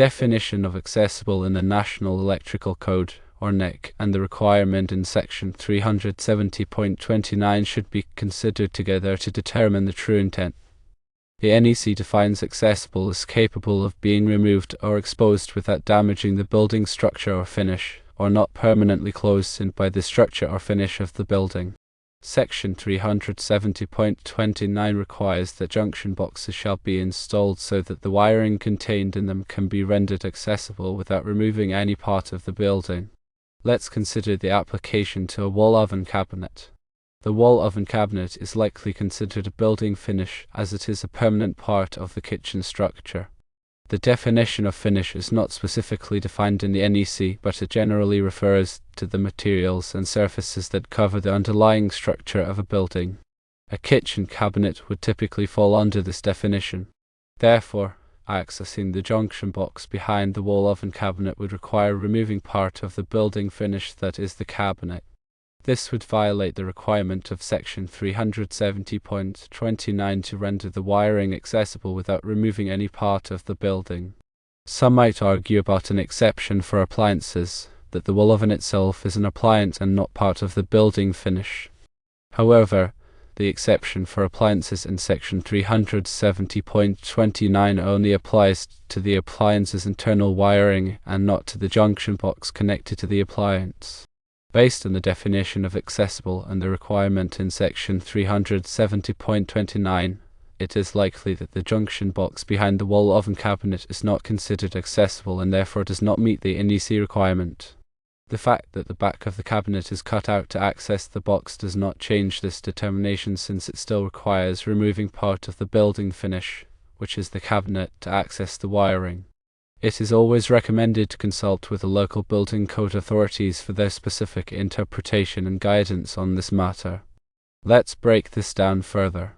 definition of accessible in the National Electrical Code, or NEC, and the requirement in section 370.29 should be considered together to determine the true intent. The NEC defines accessible as capable of being removed or exposed without damaging the building structure or finish, or not permanently closed in by the structure or finish of the building. Section 370.29 requires that junction boxes shall be installed so that the wiring contained in them can be rendered accessible without removing any part of the building. Let's consider the application to a wall oven cabinet. The wall oven cabinet is likely considered a building finish as it is a permanent part of the kitchen structure. The definition of finish is not specifically defined in the NEC, but it generally refers to the materials and surfaces that cover the underlying structure of a building. A kitchen cabinet would typically fall under this definition. Therefore, accessing the junction box behind the wall oven cabinet would require removing part of the building finish that is the cabinet. This would violate the requirement of section 370.29 to render the wiring accessible without removing any part of the building. Some might argue about an exception for appliances, that the wall oven itself is an appliance and not part of the building finish. However, the exception for appliances in section 370.29 only applies to the appliance's internal wiring and not to the junction box connected to the appliance. Based on the definition of accessible and the requirement in section 370.29, it is likely that the junction box behind the wall oven cabinet is not considered accessible and therefore does not meet the NEC requirement. The fact that the back of the cabinet is cut out to access the box does not change this determination, since it still requires removing part of the building finish, which is the cabinet, to access the wiring. It is always recommended to consult with the local building code authorities for their specific interpretation and guidance on this matter. Let's break this down further.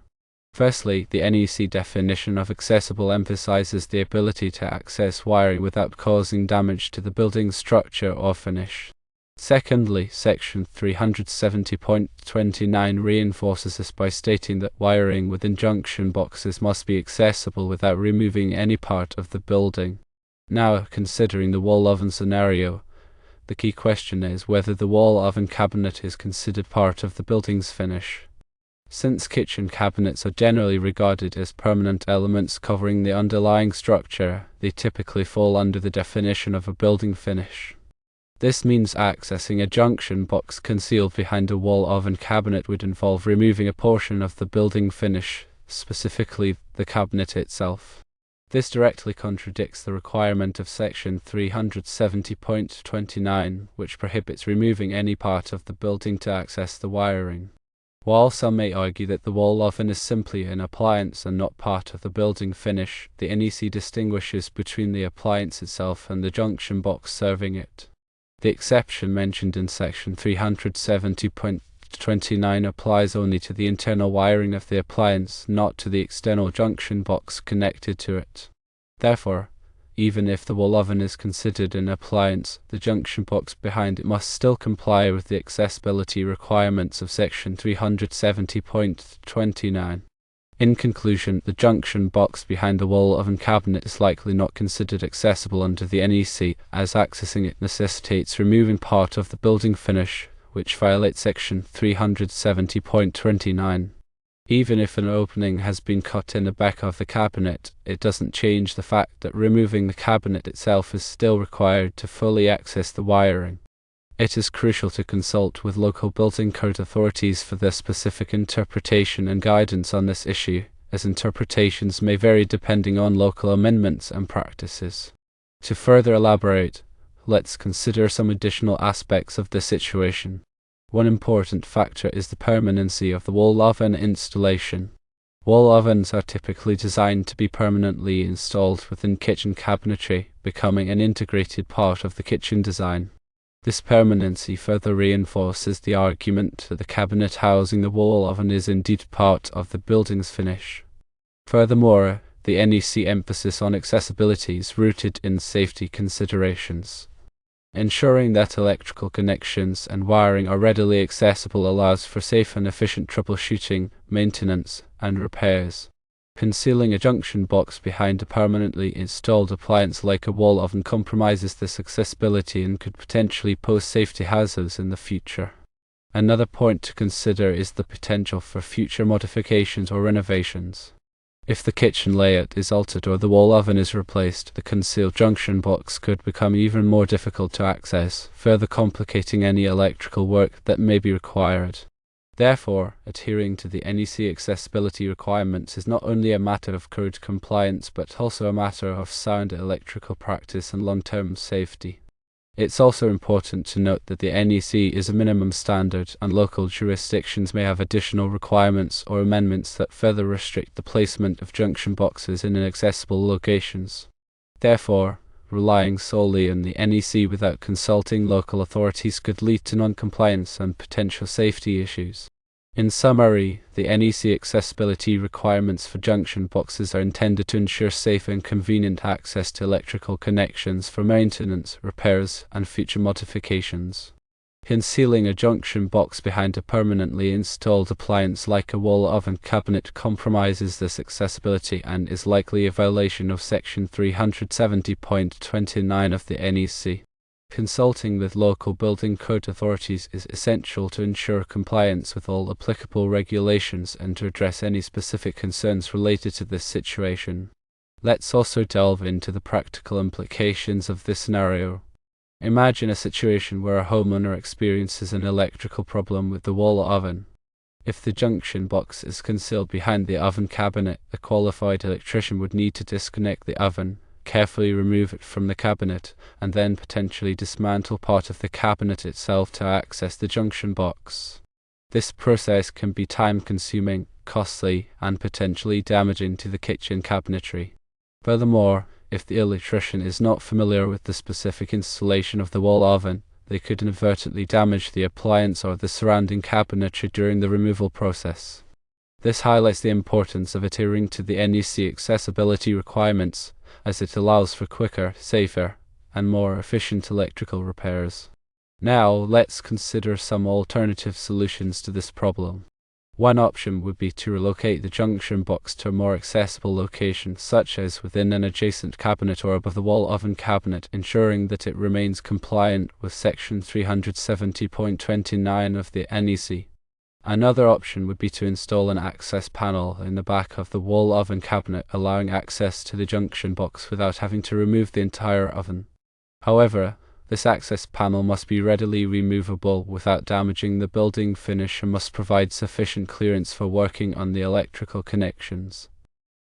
Firstly, the NEC definition of accessible emphasizes the ability to access wiring without causing damage to the building structure or finish. Secondly, section 370.29 reinforces this by stating that wiring within junction boxes must be accessible without removing any part of the building. Now, considering the wall oven scenario, the key question is whether the wall oven cabinet is considered part of the building's finish. Since kitchen cabinets are generally regarded as permanent elements covering the underlying structure, they typically fall under the definition of a building finish. This means accessing a junction box concealed behind a wall oven cabinet would involve removing a portion of the building finish, specifically the cabinet itself. This directly contradicts the requirement of section 370.29, which prohibits removing any part of the building to access the wiring. While some may argue that the wall oven is simply an appliance and not part of the building finish, the NEC distinguishes between the appliance itself and the junction box serving it. The exception mentioned in section 370.29 applies only to the internal wiring of the appliance, not to the external junction box connected to it. Therefore, even if the wall oven is considered an appliance, the junction box behind it must still comply with the accessibility requirements of section 370.29. In conclusion, the junction box behind the wall oven cabinet is likely not considered accessible under the NEC, as accessing it necessitates removing part of the building finish, which violates section 370.29. Even if an opening has been cut in the back of the cabinet, it doesn't change the fact that removing the cabinet itself is still required to fully access the wiring. It is crucial to consult with local building code authorities for their specific interpretation and guidance on this issue, as interpretations may vary depending on local amendments and practices. To further elaborate, let's consider some additional aspects of the situation. One important factor is the permanency of the wall oven installation. Wall ovens are typically designed to be permanently installed within kitchen cabinetry, becoming an integrated part of the kitchen design. This permanency further reinforces the argument that the cabinet housing the wall oven is indeed part of the building's finish. Furthermore, the NEC emphasis on accessibility is rooted in safety considerations. Ensuring that electrical connections and wiring are readily accessible allows for safe and efficient troubleshooting, maintenance, and repairs. Concealing a junction box behind a permanently installed appliance like a wall oven compromises this accessibility and could potentially pose safety hazards in the future. Another point to consider is the potential for future modifications or renovations. If the kitchen layout is altered or the wall oven is replaced, the concealed junction box could become even more difficult to access, further complicating any electrical work that may be required. Therefore, adhering to the NEC accessibility requirements is not only a matter of code compliance but also a matter of sound electrical practice and long-term safety. It's also important to note that the NEC is a minimum standard, and local jurisdictions may have additional requirements or amendments that further restrict the placement of junction boxes in inaccessible locations. Therefore, relying solely on the NEC without consulting local authorities could lead to non-compliance and potential safety issues. In summary, the NEC accessibility requirements for junction boxes are intended to ensure safe and convenient access to electrical connections for maintenance, repairs, and future modifications. Concealing a junction box behind a permanently installed appliance like a wall oven cabinet compromises this accessibility and is likely a violation of Section 370.29 of the NEC. Consulting with local building code authorities is essential to ensure compliance with all applicable regulations and to address any specific concerns related to this situation. Let's also delve into the practical implications of this scenario. Imagine a situation where a homeowner experiences an electrical problem with the wall oven. If the junction box is concealed behind the oven cabinet, a qualified electrician would need to disconnect the oven, carefully remove it from the cabinet, and then potentially dismantle part of the cabinet itself to access the junction box. This process can be time-consuming, costly, and potentially damaging to the kitchen cabinetry. Furthermore, if the electrician is not familiar with the specific installation of the wall oven, they could inadvertently damage the appliance or the surrounding cabinetry during the removal process. This highlights the importance of adhering to the NEC accessibility requirements, as it allows for quicker, safer, and more efficient electrical repairs. Now, let's consider some alternative solutions to this problem. One option would be to relocate the junction box to a more accessible location, such as within an adjacent cabinet or above the wall oven cabinet, ensuring that it remains compliant with Section 370.29 of the NEC. Another option would be to install an access panel in the back of the wall oven cabinet, allowing access to the junction box without having to remove the entire oven. However, this access panel must be readily removable without damaging the building finish and must provide sufficient clearance for working on the electrical connections.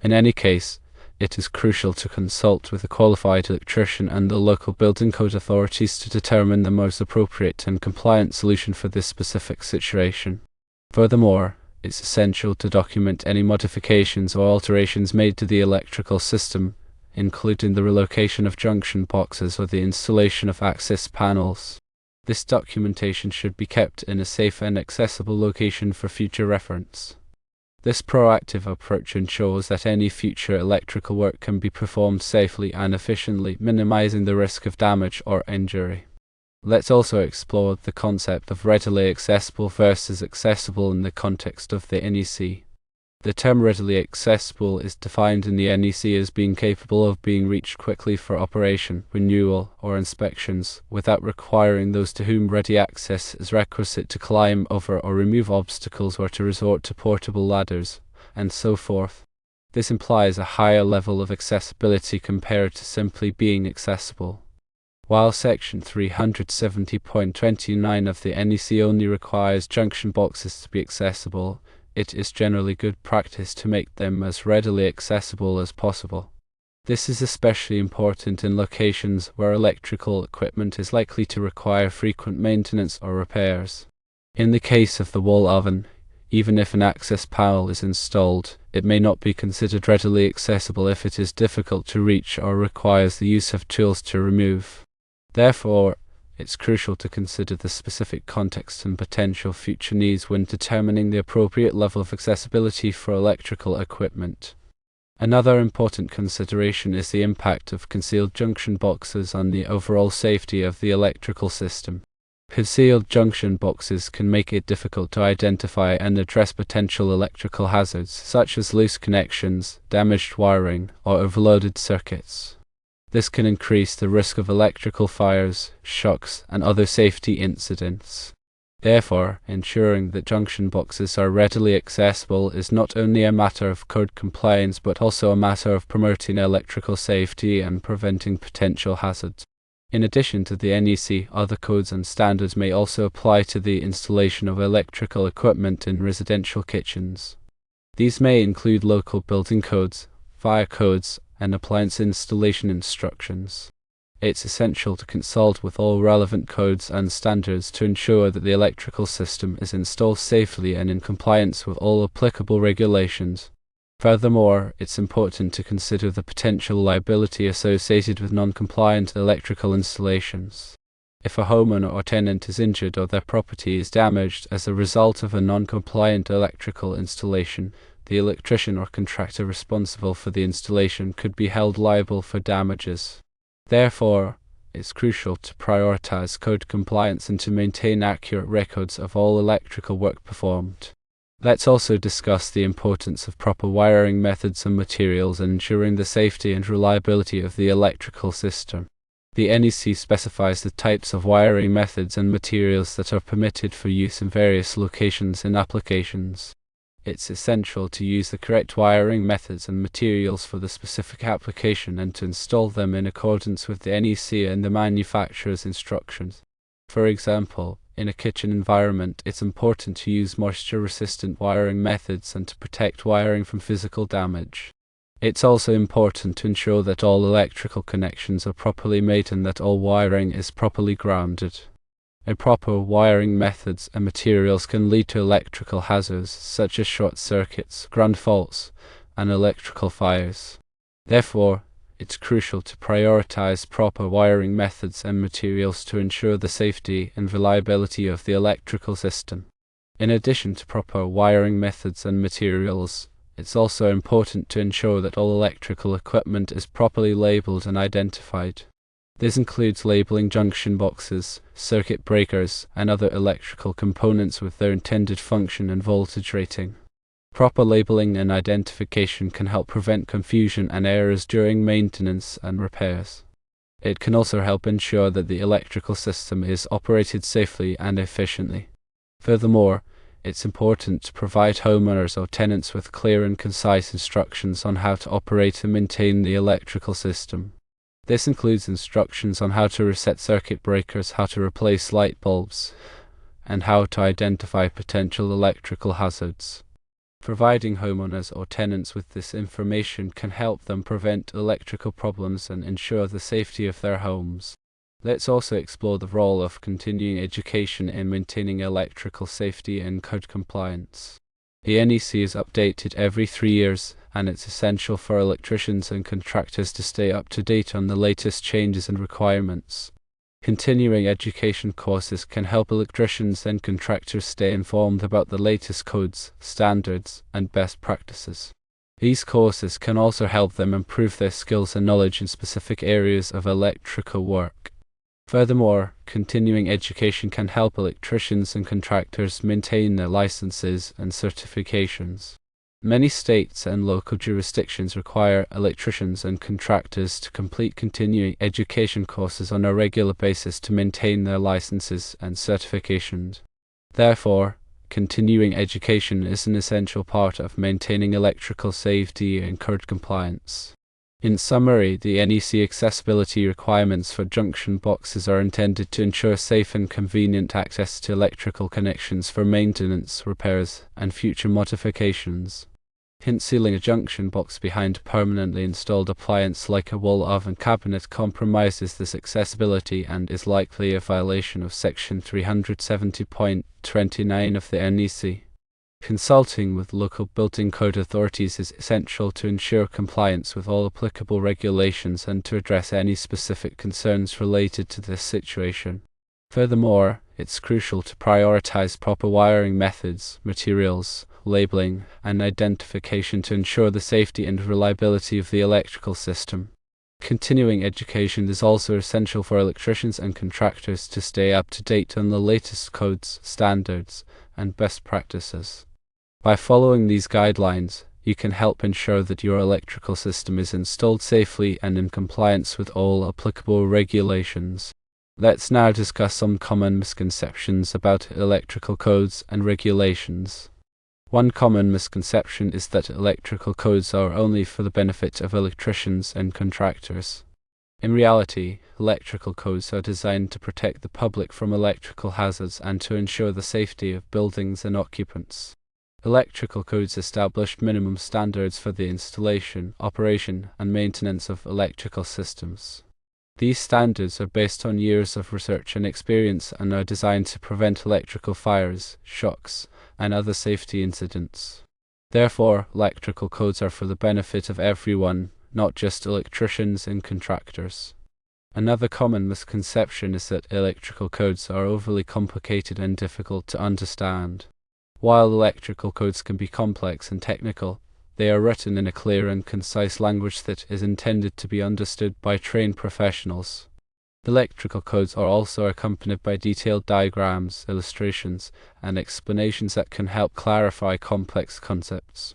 In any case, it is crucial to consult with a qualified electrician and the local building code authorities to determine the most appropriate and compliant solution for this specific situation. Furthermore, it's essential to document any modifications or alterations made to the electrical system, including the relocation of junction boxes or the installation of access panels. This documentation should be kept in a safe and accessible location for future reference. This proactive approach ensures that any future electrical work can be performed safely and efficiently, minimizing the risk of damage or injury. Let's also explore the concept of readily accessible versus accessible in the context of the NEC. The term readily accessible is defined in the NEC as being capable of being reached quickly for operation, renewal, or inspections, without requiring those to whom ready access is requisite to climb over or remove obstacles or to resort to portable ladders, and so forth. This implies a higher level of accessibility compared to simply being accessible. While Section 370.29 of the NEC only requires junction boxes to be accessible, it is generally good practice to make them as readily accessible as possible. This is especially important in locations where electrical equipment is likely to require frequent maintenance or repairs. In the case of the wall oven, even if an access panel is installed, it may not be considered readily accessible if it is difficult to reach or requires the use of tools to remove. Therefore, it's crucial to consider the specific context and potential future needs when determining the appropriate level of accessibility for electrical equipment. Another important consideration is the impact of concealed junction boxes on the overall safety of the electrical system. Concealed junction boxes can make it difficult to identify and address potential electrical hazards such as loose connections, damaged wiring, or overloaded circuits. This can increase the risk of electrical fires, shocks, and other safety incidents. Therefore, ensuring that junction boxes are readily accessible is not only a matter of code compliance but also a matter of promoting electrical safety and preventing potential hazards. In addition to the NEC, other codes and standards may also apply to the installation of electrical equipment in residential kitchens. These may include local building codes, fire codes, and appliance installation instructions. It's essential to consult with all relevant codes and standards to ensure that the electrical system is installed safely and in compliance with all applicable regulations. Furthermore, it's important to consider the potential liability associated with non-compliant electrical installations. If a homeowner or tenant is injured or their property is damaged as a result of a non-compliant electrical installation, the electrician or contractor responsible for the installation could be held liable for damages. Therefore, it's crucial to prioritize code compliance and to maintain accurate records of all electrical work performed. Let's also discuss the importance of proper wiring methods and materials in ensuring the safety and reliability of the electrical system. The NEC specifies the types of wiring methods and materials that are permitted for use in various locations and applications. It's essential to use the correct wiring methods and materials for the specific application and to install them in accordance with the NEC and the manufacturer's instructions. For example, in a kitchen environment, it's important to use moisture-resistant wiring methods and to protect wiring from physical damage. It's also important to ensure that all electrical connections are properly made and that all wiring is properly grounded. Improper wiring methods and materials can lead to electrical hazards such as short circuits, ground faults, and electrical fires. Therefore, it's crucial to prioritize proper wiring methods and materials to ensure the safety and reliability of the electrical system. In addition to proper wiring methods and materials, it's also important to ensure that all electrical equipment is properly labeled and identified. This includes labeling junction boxes, circuit breakers, and other electrical components with their intended function and voltage rating. Proper labeling and identification can help prevent confusion and errors during maintenance and repairs. It can also help ensure that the electrical system is operated safely and efficiently. Furthermore, it's important to provide homeowners or tenants with clear and concise instructions on how to operate and maintain the electrical system. This includes instructions on how to reset circuit breakers, how to replace light bulbs, and how to identify potential electrical hazards. Providing homeowners or tenants with this information can help them prevent electrical problems and ensure the safety of their homes. Let's also explore the role of continuing education in maintaining electrical safety and code compliance. The NEC is updated every 3 years, and it's essential for electricians and contractors to stay up to date on the latest changes and requirements. Continuing education courses can help electricians and contractors stay informed about the latest codes, standards, and best practices. These courses can also help them improve their skills and knowledge in specific areas of electrical work. Furthermore, continuing education can help electricians and contractors maintain their licenses and certifications. Many states and local jurisdictions require electricians and contractors to complete continuing education courses on a regular basis to maintain their licenses and certifications. Therefore, continuing education is an essential part of maintaining electrical safety and code compliance. In summary, the NEC accessibility requirements for junction boxes are intended to ensure safe and convenient access to electrical connections for maintenance, repairs, and future modifications. Concealing a junction box behind a permanently installed appliance like a wall oven cabinet compromises this accessibility and is likely a violation of Section 370.29 of the NEC. Consulting with local building code authorities is essential to ensure compliance with all applicable regulations and to address any specific concerns related to this situation. Furthermore, it's crucial to prioritize proper wiring methods, materials, labeling, and identification to ensure the safety and reliability of the electrical system. Continuing education is also essential for electricians and contractors to stay up to date on the latest codes, standards, and best practices. By following these guidelines, you can help ensure that your electrical system is installed safely and in compliance with all applicable regulations. Let's now discuss some common misconceptions about electrical codes and regulations. One common misconception is that electrical codes are only for the benefit of electricians and contractors. In reality, electrical codes are designed to protect the public from electrical hazards and to ensure the safety of buildings and occupants. Electrical codes establish minimum standards for the installation, operation, and maintenance of electrical systems. These standards are based on years of research and experience and are designed to prevent electrical fires, shocks, and other safety incidents. Therefore, electrical codes are for the benefit of everyone, not just electricians and contractors. Another common misconception is that electrical codes are overly complicated and difficult to understand. While electrical codes can be complex and technical, they are written in a clear and concise language that is intended to be understood by trained professionals. Electrical codes are also accompanied by detailed diagrams, illustrations, and explanations that can help clarify complex concepts.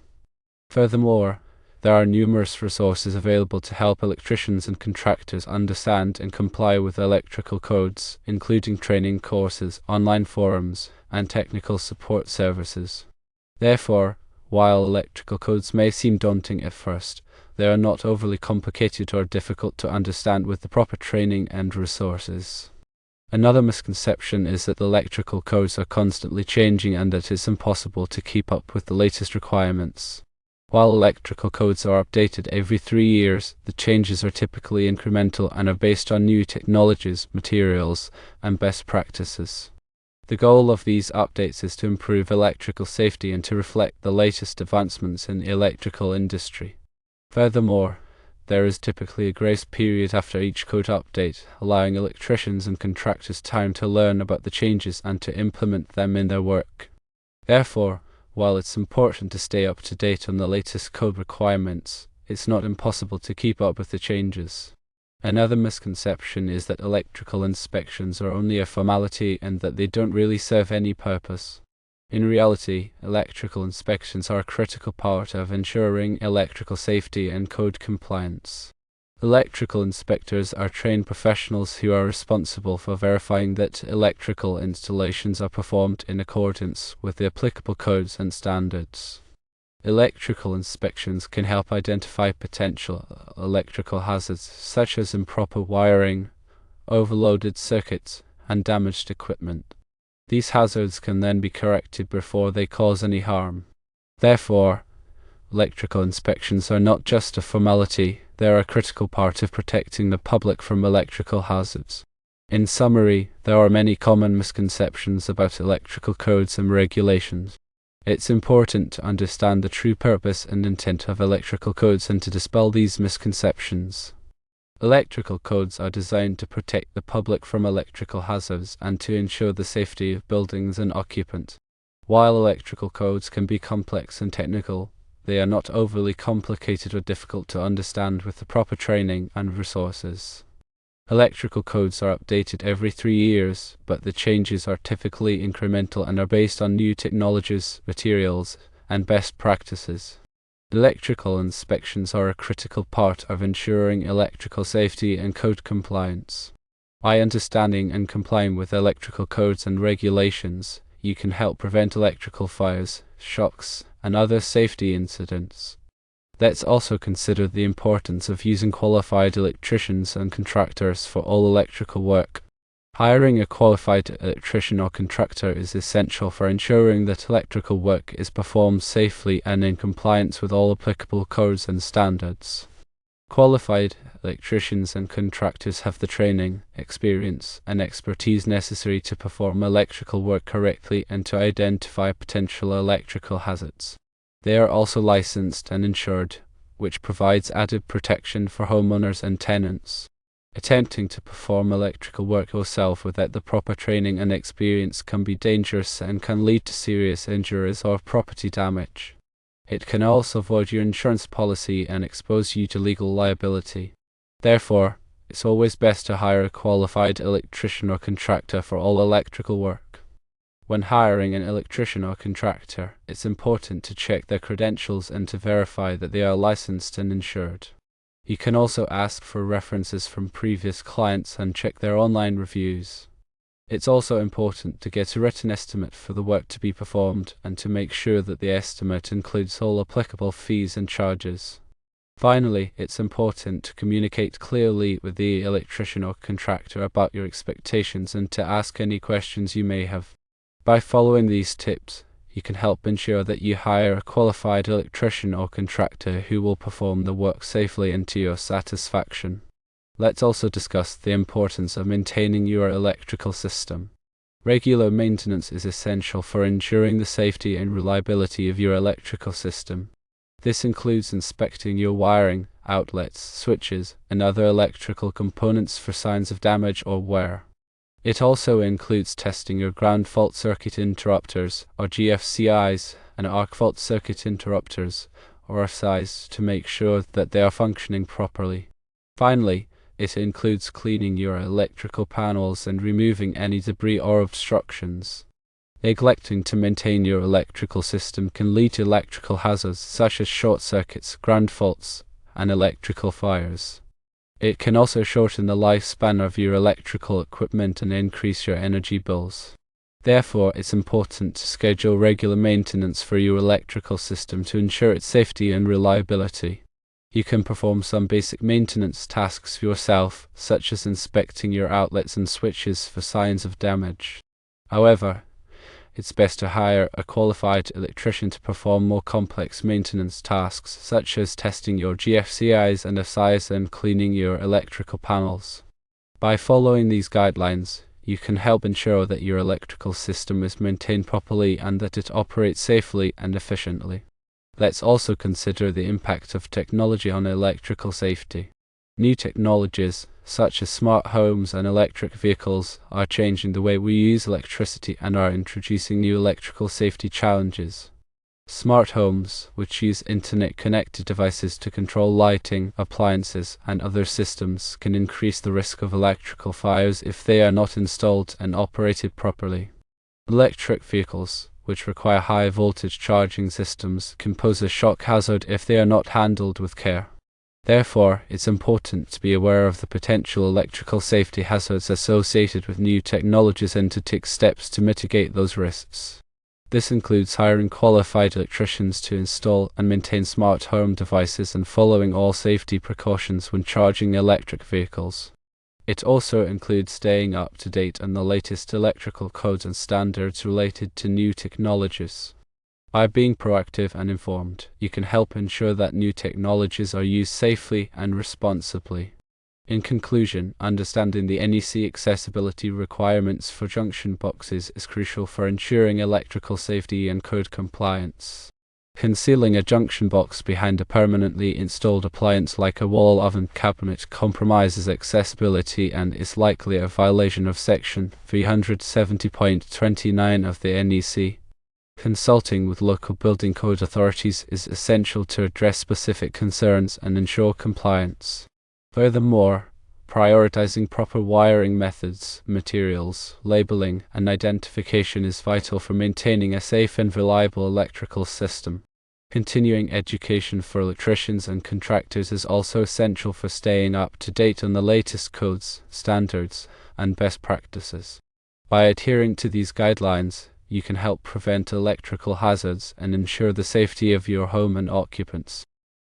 Furthermore, there are numerous resources available to help electricians and contractors understand and comply with electrical codes, including training courses, online forums, and technical support services. Therefore, while electrical codes may seem daunting at first, they are not overly complicated or difficult to understand with the proper training and resources. Another misconception is that electrical codes are constantly changing and that it is impossible to keep up with the latest requirements. While electrical codes are updated every 3 years, the changes are typically incremental and are based on new technologies, materials, and best practices. The goal of these updates is to improve electrical safety and to reflect the latest advancements in the electrical industry. Furthermore, there is typically a grace period after each code update, allowing electricians and contractors time to learn about the changes and to implement them in their work. Therefore, while it's important to stay up to date on the latest code requirements, it's not impossible to keep up with the changes. Another misconception is that electrical inspections are only a formality and that they don't really serve any purpose. In reality, electrical inspections are a critical part of ensuring electrical safety and code compliance. Electrical inspectors are trained professionals who are responsible for verifying that electrical installations are performed in accordance with the applicable codes and standards. Electrical inspections can help identify potential electrical hazards such as improper wiring, overloaded circuits, and damaged equipment. These hazards can then be corrected before they cause any harm. Therefore, electrical inspections are not just a formality, they are a critical part of protecting the public from electrical hazards. In summary, there are many common misconceptions about electrical codes and regulations. It's important to understand the true purpose and intent of electrical codes and to dispel these misconceptions. Electrical codes are designed to protect the public from electrical hazards and to ensure the safety of buildings and occupants. While electrical codes can be complex and technical, they are not overly complicated or difficult to understand with the proper training and resources. Electrical codes are updated every 3 years, but the changes are typically incremental and are based on new technologies, materials, and best practices. Electrical inspections are a critical part of ensuring electrical safety and code compliance. By understanding and complying with electrical codes and regulations, you can help prevent electrical fires, shocks, and other safety incidents. Let's also consider the importance of using qualified electricians and contractors for all electrical work. Hiring a qualified electrician or contractor is essential for ensuring that electrical work is performed safely and in compliance with all applicable codes and standards. Qualified electricians and contractors have the training, experience, and expertise necessary to perform electrical work correctly and to identify potential electrical hazards. They are also licensed and insured, which provides added protection for homeowners and tenants. Attempting to perform electrical work yourself without the proper training and experience can be dangerous and can lead to serious injuries or property damage. It can also void your insurance policy and expose you to legal liability. Therefore, it's always best to hire a qualified electrician or contractor for all electrical work. When hiring an electrician or contractor, it's important to check their credentials and to verify that they are licensed and insured. You can also ask for references from previous clients and check their online reviews. It's also important to get a written estimate for the work to be performed and to make sure that the estimate includes all applicable fees and charges. Finally, it's important to communicate clearly with the electrician or contractor about your expectations and to ask any questions you may have. By following these tips, you can help ensure that you hire a qualified electrician or contractor who will perform the work safely and to your satisfaction. Let's also discuss the importance of maintaining your electrical system. Regular maintenance is essential for ensuring the safety and reliability of your electrical system. This includes inspecting your wiring, outlets, switches, and other electrical components for signs of damage or wear. It also includes testing your ground fault circuit interrupters, or GFCIs, and arc fault circuit interrupters, or RFCIs, to make sure that they are functioning properly. Finally, it includes cleaning your electrical panels and removing any debris or obstructions. Neglecting to maintain your electrical system can lead to electrical hazards such as short circuits, ground faults, and electrical fires. It can also shorten the lifespan of your electrical equipment and increase your energy bills. Therefore, it's important to schedule regular maintenance for your electrical system to ensure its safety and reliability. You can perform some basic maintenance tasks for yourself, such as inspecting your outlets and switches for signs of damage. However, it's best to hire a qualified electrician to perform more complex maintenance tasks, such as testing your GFCIs and SIs and cleaning your electrical panels. By following these guidelines, you can help ensure that your electrical system is maintained properly and that it operates safely and efficiently. Let's also consider the impact of technology on electrical safety. New technologies, such as smart homes and electric vehicles, are changing the way we use electricity and are introducing new electrical safety challenges. Smart homes, which use internet-connected devices to control lighting, appliances, and other systems, can increase the risk of electrical fires if they are not installed and operated properly. Electric vehicles, which require high-voltage charging systems, can pose a shock hazard if they are not handled with care. Therefore, it's important to be aware of the potential electrical safety hazards associated with new technologies and to take steps to mitigate those risks. This includes hiring qualified electricians to install and maintain smart home devices and following all safety precautions when charging electric vehicles. It also includes staying up to date on the latest electrical codes and standards related to new technologies. By being proactive and informed, you can help ensure that new technologies are used safely and responsibly. In conclusion, understanding the NEC accessibility requirements for junction boxes is crucial for ensuring electrical safety and code compliance. Concealing a junction box behind a permanently installed appliance like a wall oven cabinet compromises accessibility and is likely a violation of Section 370.29 of the NEC. Consulting with local building code authorities is essential to address specific concerns and ensure compliance. Furthermore, prioritizing proper wiring methods, materials, labeling, and identification is vital for maintaining a safe and reliable electrical system. Continuing education for electricians and contractors is also essential for staying up to date on the latest codes, standards, and best practices. By adhering to these guidelines, you can help prevent electrical hazards and ensure the safety of your home and occupants.